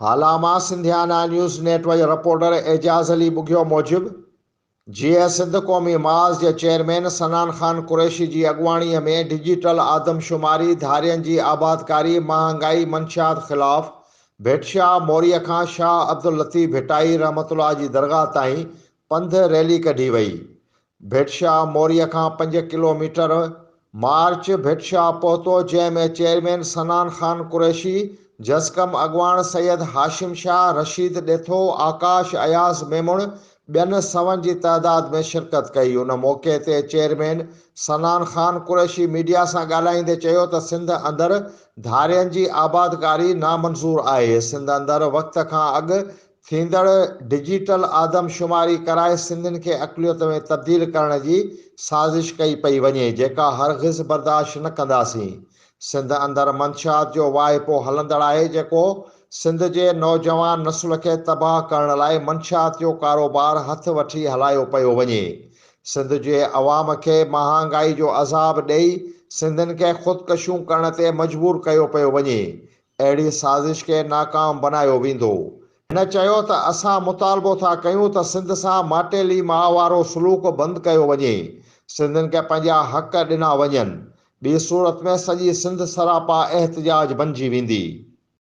हालामा Sindhiyana news network reporter Ejaz Ali Bugio मूजिब जीअं सिंध क़ौमी माज़ जे चेयरमैन सनान खान कुरैशी जी अॻुवाणीअ में डिजिटल आदमशुमारी, धारियनि जी आबादकारी, महांगाई मंशियात ख़िलाफ़ भेटशाह मोरीअ खां शाह अब्दुल लतीफ़ भिटाई रहमतुल्लाह जी दरगाह ताईं पंधु रैली कढी वई। भेटशाह मोरीअ खां 5 किलोमीटर मार्च भेटशाह पहुतो, जंहिंमें चेयरमैन सनान खान कुरैशी, जसकम अॻवान सैयद हाशिम शाह, रशीद ॾेथो, आकाश अयास मेमुण ॿियनि सवनि जी तइदाद में शिरकत कई। उन मौक़े ते चेयरमैन सनान खान कुरैशी मीडिया सां ॻाल्हाईंदे चयो त सिंध अंदरि धारियनि जी आबादकारी नामंज़ूर आहे। सिंध अंदरि वक़्त खां अॻु थींदड़ डिजिटल आदमशुमारी कराए सिंधियुनि खे अक़लियत में तब्दील करण जी साज़िश कई पई वञे, जेका हरगिज़ बर्दाश्त न कंदासीं। सिंध अंदरि मंशियात जो वाहिपो हलंदड़ आहे, जेको सिंध जे नौजवान नस्ल खे तबाह करण लाइ मंशियात जो कारोबार हथ वठी हलायो पियो वञे। सिंध जे अवाम खे महांगाई जो अज़ाब ॾेई सिंधियुनि खे ख़ुदकशियूं करण ते मजबूर कयो पियो वञे। अहिड़ी साज़िश खे नाकाम बनायो वेंदो। हिन चयो त असां मुतालबो था कयूं त सिंध सां माटेली माह वारो सलूक बंदि कयो वञे, सिंधियुनि खे पंहिंजा हक़ ॾिना वञनि। ॿी सूरत में सॼी सिंध सरापा एहतिजाज बणिजी वेंदी।